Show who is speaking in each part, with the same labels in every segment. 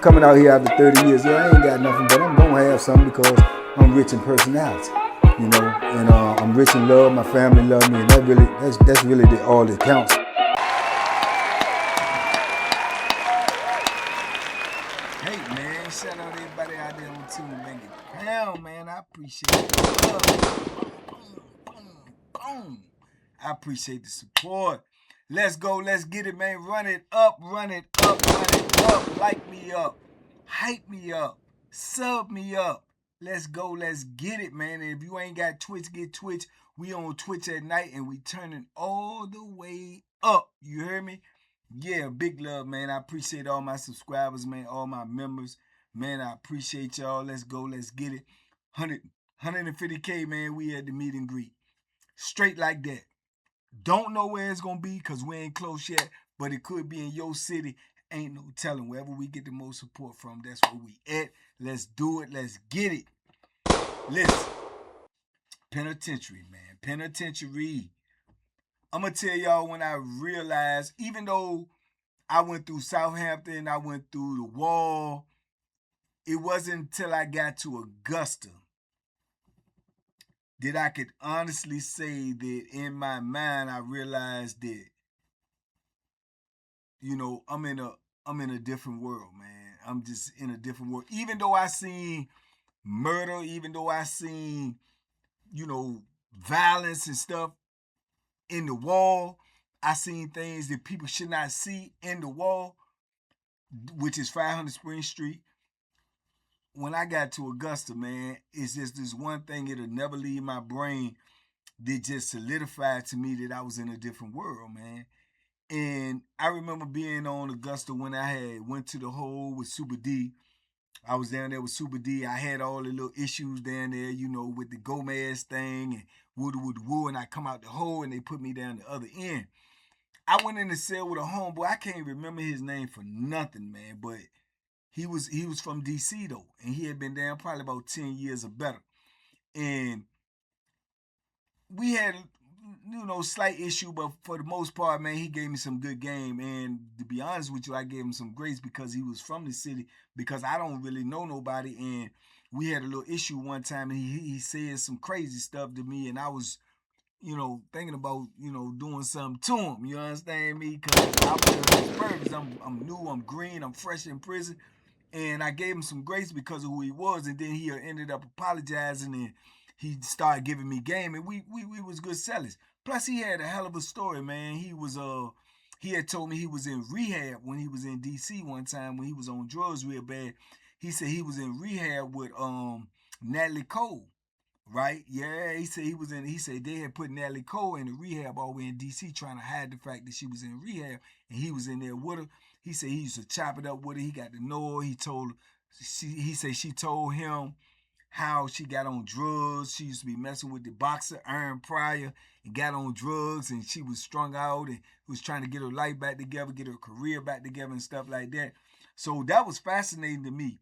Speaker 1: coming out here after 30 years. Yeah, I ain't got nothing, but I'm gonna have something because I'm rich in personality, and I'm rich in love. My family love me, and that's really all that counts. Hey man, shout out everybody out there on Team Banky Pound, man. I appreciate the love. Boom, boom, boom. I appreciate the support. Let's go, let's get it, man. Run it up, run it up, run it up. Like me up, hype me up, sub me up. Let's go, let's get it, man. And if you ain't got Twitch, get Twitch. We on Twitch at night and we turning all the way up. You hear me? Yeah, big love, man. I appreciate all my subscribers, man, all my members. Man, I appreciate y'all. Let's go, let's get it. 150K, man. We at the meet and greet. Straight like that. Don't know where it's gonna be because we ain't close yet, but it could be in your city. Ain't no telling. Wherever we get the most support from, that's where we at. Let's do it. Let's get it. Listen, penitentiary, man. Penitentiary. I'm gonna tell y'all when I realized, even though I went through Southampton, I went through the wall, it wasn't until I got to Augusta that I could honestly say that in my mind I realized that, I'm in a different world, man. I'm just in a different world. Even though I seen murder, even though I seen, violence and stuff in the wall, I seen things that people should not see in the wall, which is 500 Spring Street. When I got to Augusta, man, it's just this one thing, it'll never leave my brain, that just solidified to me that I was in a different world, man. And I remember being on Augusta when I had went to the hole with Super D. I was down there with Super D. I had all the little issues down there, with the Gomez thing and woo, and I come out the hole and they put me down the other end. I went in the cell with a homeboy. I can't remember his name for nothing, man, but he was from DC though, and he had been down probably about 10 years or better. And we had, slight issue, but for the most part, man, he gave me some good game. And to be honest with you, I gave him some grace because he was from the city, because I don't really know nobody. And we had a little issue one time, and he said some crazy stuff to me, and I was, thinking about, doing something to him. You understand me? Because I was on his purpose. I'm new, I'm green, I'm fresh in prison. And I gave him some grace because of who he was, and then he ended up apologizing, and he started giving me game, and we was good sellers. Plus, he had a hell of a story, man. He had told me he was in rehab when he was in DC one time when he was on drugs real bad. He said he was in rehab with Natalie Cole, right? Yeah, he said he said they had put Natalie Cole in the rehab all the way in DC trying to hide the fact that she was in rehab, and he was in there with her. He said he used to chop it up with her. He got to know her. He said she told him how she got on drugs. She used to be messing with the boxer Aaron Pryor and got on drugs, and she was strung out and was trying to get her life back together, get her career back together and stuff like that. So that was fascinating to me,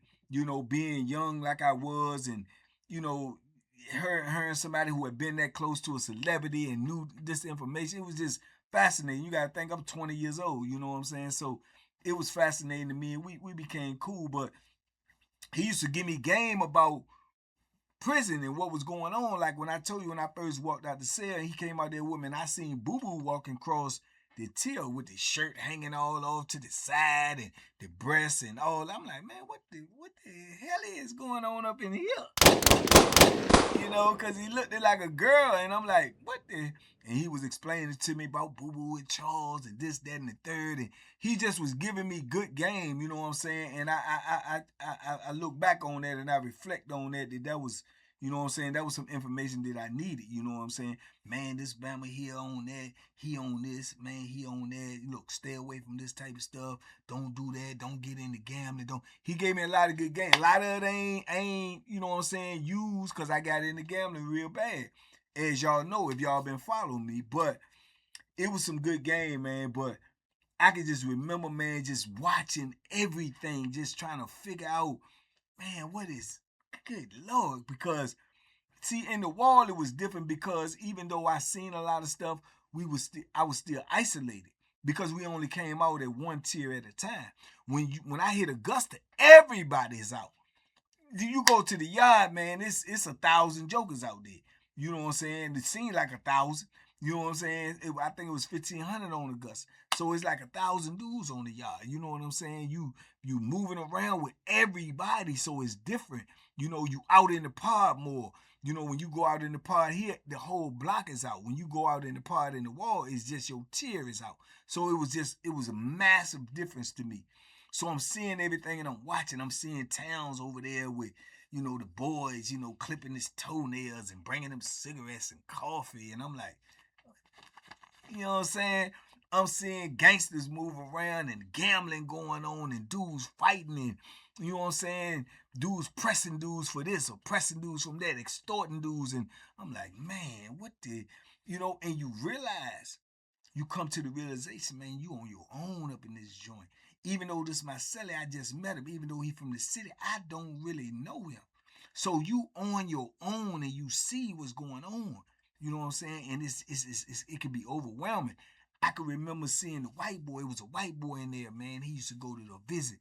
Speaker 1: being young like I was, and, her and somebody who had been that close to a celebrity and knew this information. It was just fascinating. You got to think I'm 20 years old, you know what I'm saying? So it was fascinating to me, and we became cool. But he used to give me game about prison and what was going on. Like when I told you when I first walked out the cell, he came out there with me, and I seen Boo Boo walking across the till with the shirt hanging all off to the side and the breasts and all. I'm like, man, what the hell is going on up in here? Because he looked like a girl, and I'm like, what the? And he was explaining to me about Boo Boo and Charles and this, that, and the third, and he just was giving me good game, you know what I'm saying? And I look back on that and I reflect on that was, you know what I'm saying, that was some information that I needed, you know what I'm saying? Man, this Bama here on that, he on this, man, he on that. Look, stay away from this type of stuff. Don't do that. Don't get into gambling. He gave me a lot of good game. A lot of it ain't, you know what I'm saying, used because I got into gambling real bad, as y'all know if y'all been following me. But it was some good game, man. But I can just remember, man, just watching everything, just trying to figure out, man, what is, good Lord, because see, in the wall it was different because even though I seen a lot of stuff, I was still isolated. because we only came out at one tier at a time. When I hit Augusta, everybody's out. You go to the yard, man, it's 1,000 jokers out there. You know what I'm saying? It seemed like 1,000. You know what I'm saying? I think it was 1,500 on Augusta. So it's like 1,000 dudes on the yard. You know what I'm saying? You moving around with everybody, so it's different. You know, you out in the pod more. You know, when you go out in the pod here, the whole block is out. When you go out in the pod in the wall, it's just your tier is out. So it was a massive difference to me. So I'm seeing everything and I'm watching. I'm seeing towns over there with, the boys, clipping his toenails and bringing them cigarettes and coffee. And I'm like, you know what I'm saying? I'm seeing gangsters move around and gambling going on and dudes fighting and, you know what I'm saying? Dudes pressing dudes for this or pressing dudes from that, extorting dudes. And I'm like, man, what the, and you realize, you come to the realization, man, you on your own up in this joint. Even though this my celly, I just met him. Even though he from the city, I don't really know him. So you on your own and you see what's going on. You know what I'm saying? And it can be overwhelming. I can remember seeing the white boy. It was a white boy in there, man. He used to go to the visit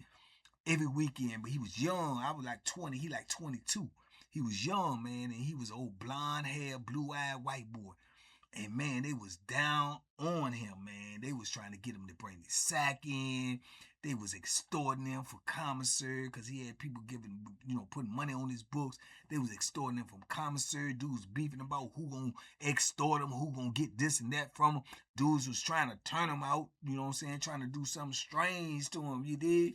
Speaker 1: every weekend, but he was young. I was like 20. He like 22. He was young, man, and he was old blonde hair, blue-eyed white boy. And man, they was down on him, man. They was trying to get him to bring the sack in. They was extorting him for commissary because he had people giving, putting money on his books. They was extorting him from commissary. Dudes beefing about who gonna extort him, who gonna get this and that from him. Dudes was trying to turn him out, you know what I'm saying, trying to do something strange to him, you did?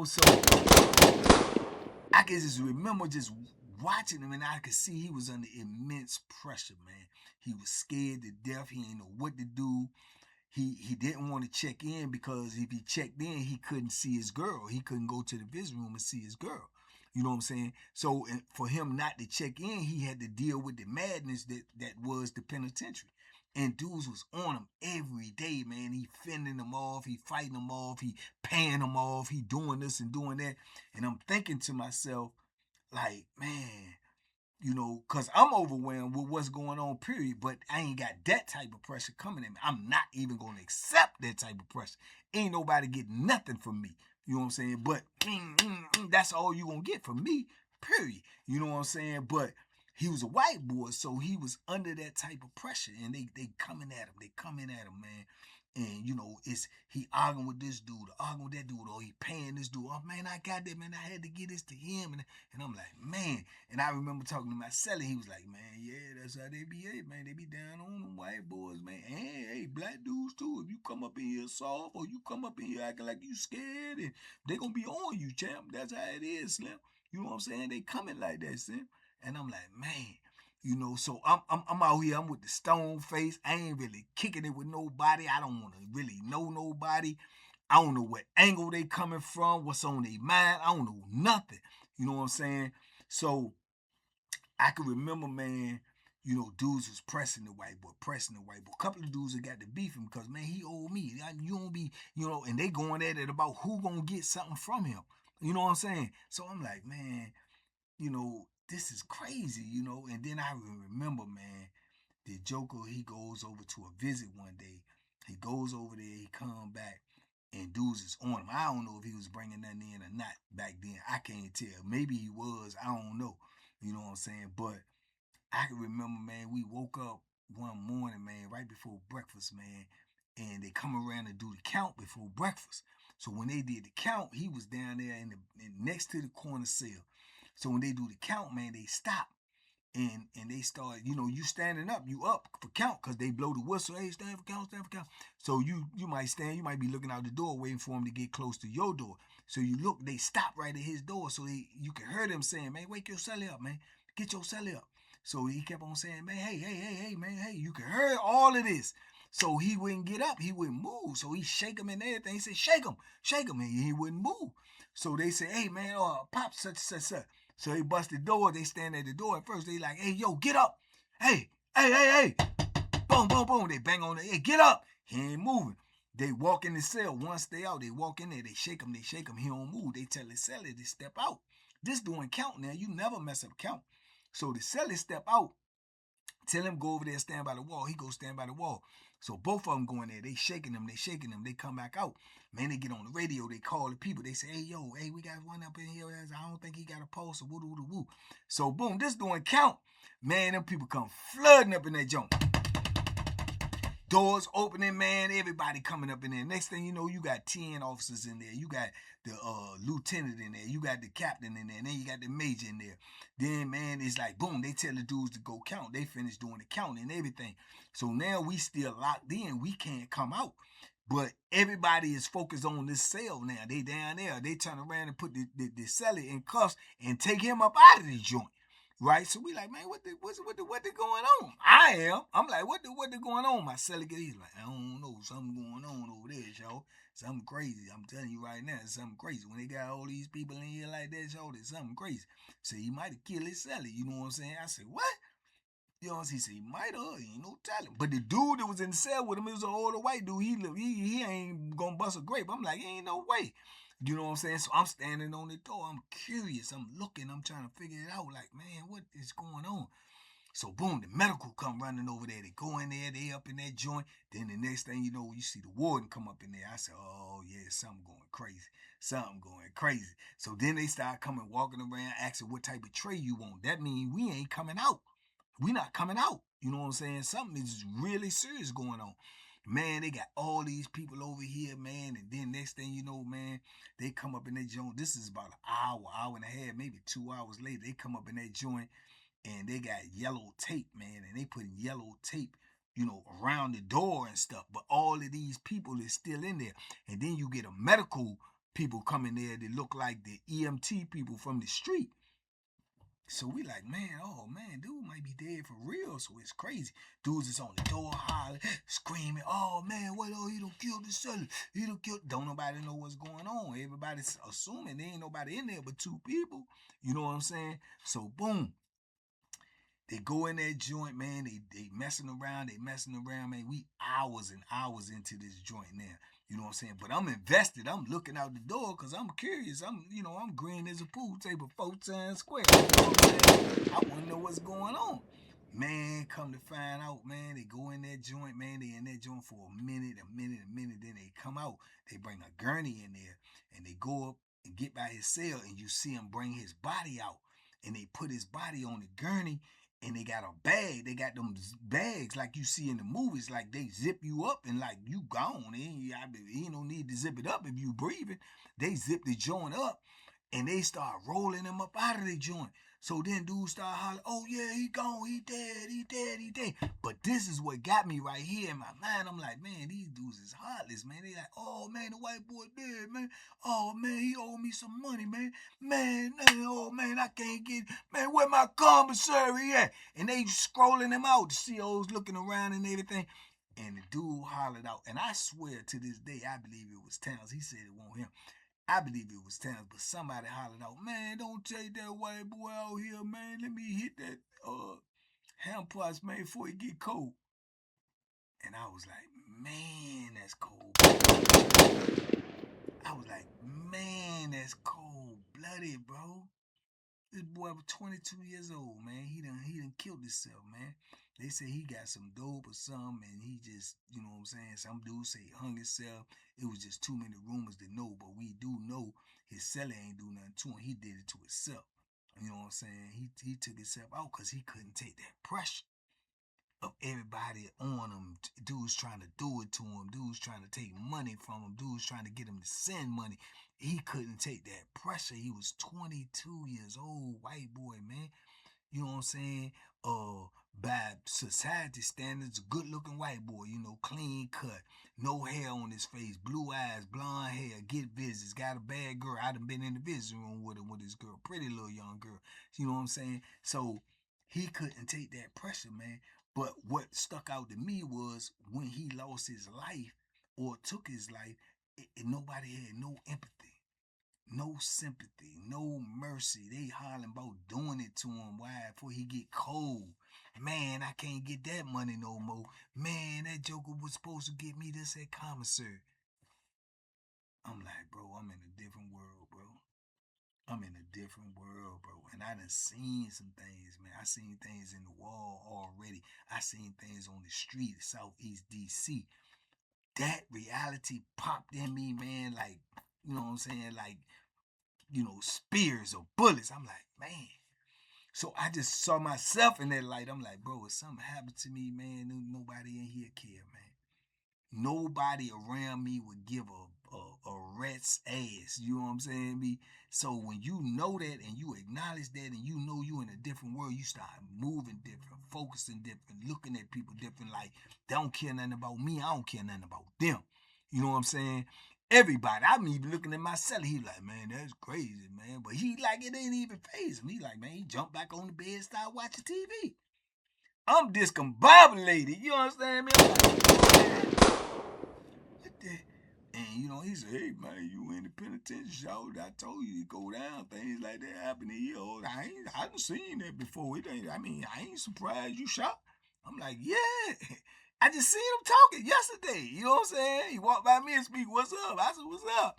Speaker 1: So I can just remember just watching him and I could see he was under immense pressure, man. He was scared to death. He didn't know what to do. He didn't want to check in because if he checked in, he couldn't see his girl. He couldn't go to the visit room and see his girl. You know what I'm saying? So for him not to check in, he had to deal with the madness that was the penitentiary. And dudes was on him every day, man. He fending them off. He fighting them off. He paying them off. He doing this and doing that. And I'm thinking to myself, like, man, because I'm overwhelmed with what's going on, period. But I ain't got that type of pressure coming at me. I'm not even going to accept that type of pressure. Ain't nobody getting nothing from me. You know what I'm saying? But that's all you going to get from me, period. You know what I'm saying? But he was a white boy, so he was under that type of pressure. And they coming at him. They coming at him, man. And it's he arguing with this dude, arguing with that dude, or he paying this dude. Oh man, I got that, man. I had to get this to him, and I'm like, man. And I remember talking to my celly. He was like, man, yeah, that's how they be, man. They be down on them white boys, man. And hey, black dudes too. If you come up in here soft, or you come up in here acting like you scared, and they gonna be on you, champ. That's how it is, Slim. You know what I'm saying? They coming like that, Slim. And I'm like, man. So I'm out here. I'm with the stone face. I ain't really kicking it with nobody. I don't want to really know nobody. I don't know what angle they coming from, what's on their mind. I don't know nothing. You know what I'm saying? So I can remember, man, dudes was pressing the white boy, pressing the white boy. A couple of dudes that got to beef him because, man, he owed me. You don't be, and they going at it about who gonna get something from him. You know what I'm saying? So I'm like, man, this is crazy, And then I remember, man, the Joker, he goes over to a visit one day. He goes over there, he come back, and dudes is on him. I don't know if he was bringing nothing in or not back then. I can't tell. Maybe he was. I don't know. You know what I'm saying? But I can remember, man, we woke up one morning, man, right before breakfast, man, and they come around to do the count before breakfast. So when they did the count, he was down there next to the corner cell. So when they do the count, man, they stop and they start, you standing up, you up for count because they blow the whistle. Hey, stand for count, stand for count. So you might stand, you might be looking out the door waiting for him to get close to your door. So you look, they stop right at his door, so you can hear them saying, man, wake your celly up, man, get your celly up. So he kept on saying, man, hey, man, hey, you can hear all of this. So he wouldn't get up, he wouldn't move. So he shake him and everything. He said, shake him, and he wouldn't move. So they said, hey, man, pop such. So they bust the door. They stand at the door. At first, they like, hey, yo, get up. Hey. Boom, boom, boom. They bang on the, hey, get up. He ain't moving. They walk in the cell. Once they out, they walk in there. They shake him. He don't move. They tell the celly to step out. This doing count now. You never mess up count. So the celly step out. Tell him go over there, stand by the wall. He go stand by the wall. So both of them go in there. They shaking them. They shaking them. They come back out. Man, they get on the radio. They call the people. They say, hey, yo, hey, we got one up in here. I don't think he got a pulse or woo-doo-doo-woo. So boom, this doing count. Man, them people come flooding up in that junk. Doors opening, man, everybody coming up in there. Next thing you know, you got 10 officers in there. You got the lieutenant in there. You got the captain in there. And then you got the major in there. Then, man, it's like, boom, they tell the dudes to go count. They finish doing the counting and everything. So now we still locked in. We can't come out. But everybody is focused on this cell now. They down there. They turn around and put the celly in cuffs and take him up out of the joint. Right? So we like, man, what the going on? I'm like, what the going on? My celly get he's like, I don't know, something going on over there, y'all. Something crazy. I'm telling you right now, it's something crazy. When they got all these people in here like that, y'all, there's something crazy. So he might have killed his celly, you know what I'm saying? I said, what? You know what I'm saying? He said, he might have, he ain't no talent. But the dude that was in the cell with him, it was an older white dude. He ain't gonna bust a grape. I'm like, ain't no way. You know what I'm saying? So I'm standing on the door. I'm curious. I'm looking. I'm trying to figure it out. Like, man, what is going on? So boom, the medical come running over there. They go in there. They up in that joint. Then the next thing you know, you see the warden come up in there. I said, oh yeah, something going crazy. Something going crazy. So then they start coming, walking around, asking what type of tray you want. That means we ain't coming out. We not coming out. You know what I'm saying? Something is really serious going on. Man, they got all these people over here, man, and then next thing you know, man, they come up in that joint. This is about an hour and a half, maybe 2 hours later. They come up in that joint and they got yellow tape, man, and they put yellow tape, around the door and stuff. But all of these people is still in there. And then you get a medical people coming there that look like the EMT people from the street. So we like, man, oh man, dude might be dead for real. So it's crazy. Dudes is on the door hollering, screaming, oh man, what, oh, he done killed the seller. He done killed. Don't nobody know what's going on. Everybody's assuming there ain't nobody in there but two people. You know what I'm saying? So boom. They go in that joint, man. They messing around. Man. We hours and hours into this joint now. You know what I'm saying? But I'm invested. I'm looking out the door because I'm curious. I'm green as a pool table 4 times square. You know what I'm saying? I want to know what's going on. Man, come to find out, man, they go in that joint, man. They in that joint for a minute. Then they come out. They bring a gurney in there and they go up and get by his cell and you see him bring his body out. And they put his body on the gurney and they got a bag. They got them bags like you see in the movies. Like they zip you up and like you gone. Ain't no need to zip it up if you breathing. They zip the joint up and they start rolling him up out of the joint. So then dudes start hollering, oh yeah, he gone, he dead. But this is what got me right here in my mind. I'm like, man, these dudes is heartless, man. They like, oh man, the white boy dead, man. Oh man, he owe me some money, man. Oh man, I can't get, man, where my commissary at? And they scrolling him out. The CO's looking around and everything. And the dude hollered out. And I swear to this day, I believe it was Towns. He said it wasn't him. I believe it was Towns, but somebody hollered out, man, don't take that white boy out here, man. Let me hit that ham parts, man, before he get cold. And I was like, man, that's cold. I was like, man, that's cold blooded, bro. This boy was 22 years old, man. He done killed himself, man. They say he got some dope or something, and he just, you know what I'm saying? Some dudes say he hung himself. It was just too many rumors to know, but we do know his celly ain't do nothing to him. He did it to himself. You know what I'm saying? He took himself out because he couldn't take that pressure of everybody on him. Dudes trying to do it to him. Dudes trying to take money from him. Dudes trying to get him to send money. He couldn't take that pressure. He was 22 years old, white boy, man. You know what I'm saying? By society standards, good looking white boy, clean cut, no hair on his face, blue eyes, blonde hair, get visits, got a bad girl. I done been in the visiting room with him with his girl, pretty little young girl. You know what I'm saying? So he couldn't take that pressure, man. But what stuck out to me was when he lost his life or took his life, nobody had no empathy, no sympathy, no mercy. They hollering about doing it to him. Why? Before he get cold. Man, I can't get that money no more. Man, that joker was supposed to get me this at commissary. I'm like, bro, I'm in a different world, bro. I'm in a different world, bro. And I done seen some things, man. I seen things in the wall already. I seen things on the street, Southeast DC. That reality popped in me, man, like, you know what I'm saying? Like, spears or bullets. I'm like, man. So I just saw myself in that light. I'm like, bro, if something happened to me, man, nobody in here care, man. Nobody around me would give a rat's ass. You know what I'm saying? Me. So when you know that and you acknowledge that and you know you in a different world, you start moving different, focusing different, looking at people different. Like they don't care nothing about me. I don't care nothing about them. You know what I'm saying? Everybody. I'm even looking at myself. He like, man, that's crazy, man. But he like it ain't even phase him. He like, man, he jumped back on the bed, start watching TV. I'm discombobulated. You understand me? I'm like, what the? And he said, hey man, you in the penitentiary, show. I told you to go down. Things like that happen here. I done seen that before. I ain't surprised you shot. I'm like, yeah. I just seen him talking yesterday. You know what I'm saying? He walked by me and speak, what's up? I said, what's up?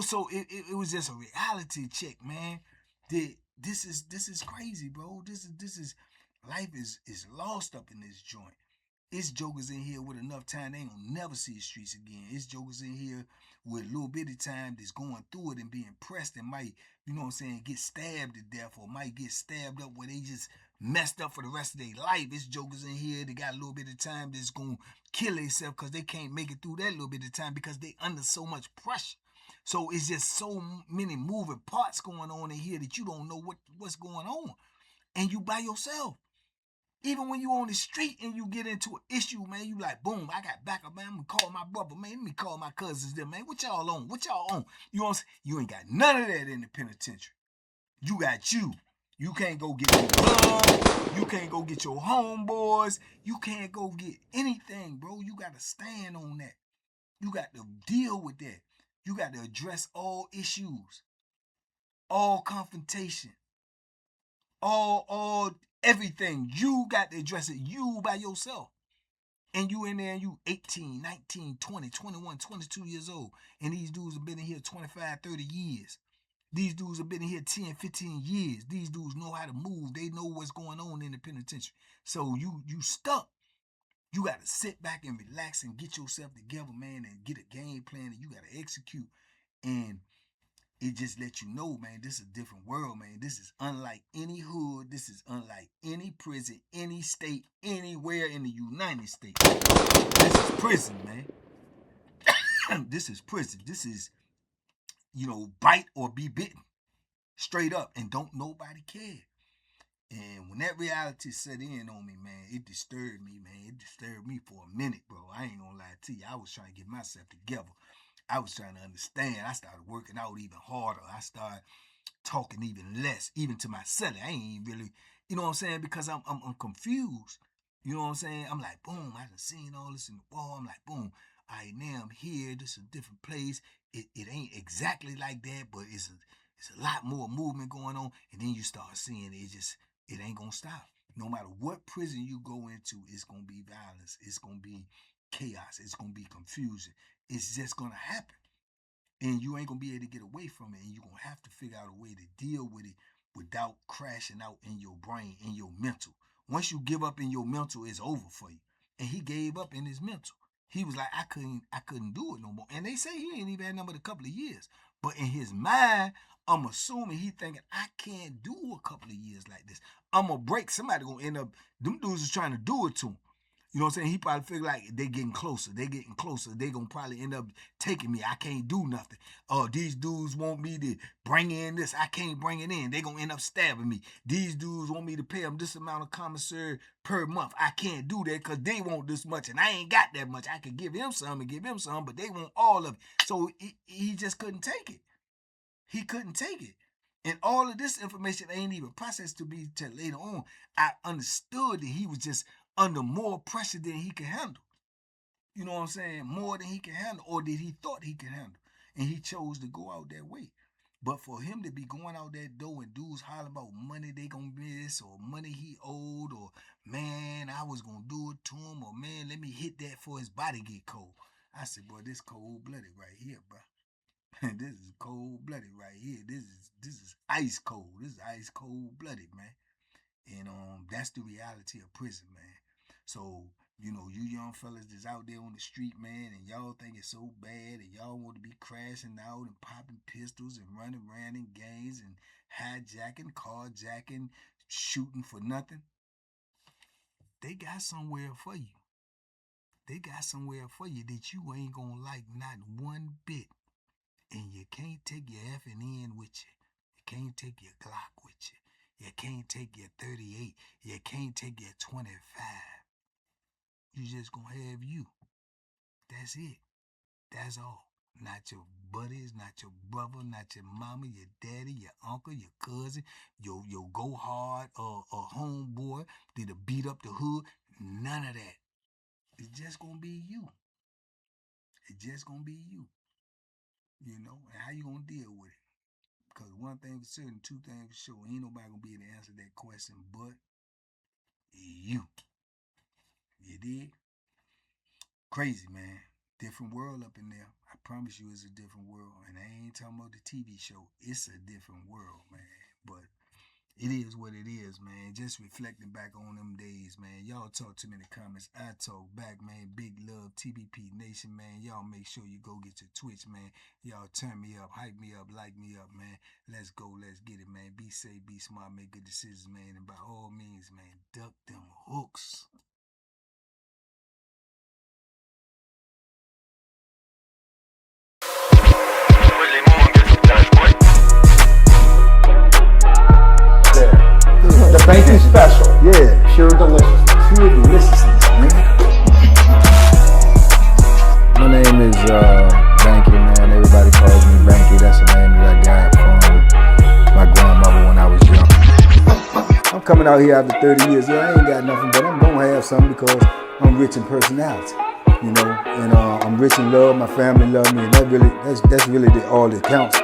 Speaker 1: So it was just a reality check, man. This is crazy, bro. This is life is lost up in this joint. It's jokers in here with enough time they ain't gonna never see the streets again. It's jokers in here with a little bit of time that's going through it and being pressed and might, you know what I'm saying, get stabbed to death or might get stabbed up where they just messed up for the rest of their life. It's jokers in here that got a little bit of time that's gonna kill themselves because they can't make it through that little bit of time because they under so much pressure. So it's just so many moving parts going on in here that you don't know what's going on. And you by yourself. Even when you on the street and you get into an issue, man, you like, boom, I got backup, man. I'm gonna call my brother, man. Let me call my cousins, them, man. What y'all on? What y'all on? You know what I'm saying? You ain't got none of that in the penitentiary. You got you. You can't go get your club. You can't go get your homeboys. You can't go get anything, bro. You got to stand on that. You got to deal with that. You got to address all issues, all confrontation, all everything. You got to address it you by yourself. And you in there and you 18, 19, 20, 21, 22 years old. And these dudes have been in here 25, 30 years. These dudes have been in here 10, 15 years. These dudes know how to move. They know what's going on in the penitentiary. So you stuck. You got to sit back and relax and get yourself together, man, and get a game plan that you got to execute. And it just let you know, man, this is a different world, man. This is unlike any hood. This is unlike any prison, any state, anywhere in the United States. This is prison, man. This is prison. This is, bite or be bitten. Straight up. And don't nobody care. And when that reality set in on me, man, it disturbed me, man. It disturbed me for a minute, bro. I ain't gonna lie to you. I was trying to get myself together. I was trying to understand. I started working out even harder. I started talking even less, even to myself. I ain't really, you know what I'm saying? Because I'm confused. You know what I'm saying? I'm like, boom, I done seen all this in the wall. I'm like, boom, all right, now I'm here. This is a different place. It ain't exactly like that, but it's a lot more movement going on. And then you start seeing it ain't gonna stop. No matter what prison you go into, it's gonna be violence. It's gonna be chaos. It's gonna be confusion. It's just gonna happen. And you ain't gonna be able to get away from it. And you're gonna have to figure out a way to deal with it without crashing out in your brain, in your mental. Once you give up in your mental, it's over for you. And he gave up in his mental. He was like, I couldn't do it no more. And they say he ain't even had number a couple of years. But in his mind, I'm assuming he thinking, I can't do a couple of years like this. I'm gonna break. Somebody gonna end up, them dudes is trying to do it to him. You know what I'm saying? He probably figured like they getting closer. They getting closer. They gonna probably end up taking me. I can't do nothing. Oh, these dudes want me to bring in this. I can't bring it in. They gonna end up stabbing me. These dudes want me to pay them this amount of commissary per month. I can't do that because they want this much and I ain't got that much. I could give him some and give him some, but they want all of it. So he just couldn't take it. He couldn't take it. And all of this information ain't even processed to me till later on. I understood that he was just under more pressure than he could handle. You know what I'm saying? More than he can handle, or that he thought he could handle. And he chose to go out that way. But for him to be going out that door and dudes hollering about money they gonna miss, or money he owed, or man, I was gonna do it to him, or man, let me hit that for his body get cold. I said, boy, this cold blooded right here, bro. This is cold-blooded right here. This is ice cold. This is ice cold-blooded, man. And that's the reality of prison, man. So, you know, you young fellas that's out there on the street, man, and y'all think it's so bad, and y'all want to be crashing out and popping pistols and running around in gangs and hijacking, carjacking, shooting for nothing. They got somewhere for you. They got somewhere for you that you ain't gonna like not one bit. And you can't take your F&N with you. You can't take your Glock with you. You can't take your 38. You can't take your 25. You just gonna have you. That's it. That's all. Not your buddies, not your brother, not your mama, your daddy, your uncle, your cousin, your go hard or homeboy that'll beat up the hood. None of that. It's just gonna be you. It's just gonna be you. You know, and how you gonna deal with it? Because one thing for certain, two things for sure, ain't nobody gonna be able to answer that question but you. You dig? Crazy, man. Different world up in there. I promise you it's a different world. And I ain't talking about the TV show. It's a different world, man. But it is what it is, man. Just reflecting back on them days, man. Y'all talk to me in the comments. I talk back, man. Big love, TBP Nation, man. Y'all make sure you go get your Twitch, man. Y'all turn me up, hype me up, like me up, man. Let's go, let's get it, man. Be safe, be smart, make good decisions, man. And by all means, man, duck them hooks.
Speaker 2: The banky special.
Speaker 1: Yeah.
Speaker 2: Pure deliciousness.
Speaker 1: Pure deliciousness, man.
Speaker 3: My name is Banky, man. Everybody calls me Banky. That's the name that I got from my grandmother when I was young. I'm coming out here after 30 years. Yeah, I ain't got nothing, but I'm gonna have something because I'm rich in personality, you know, and I'm rich in love. My family love me, and that's really all that counts.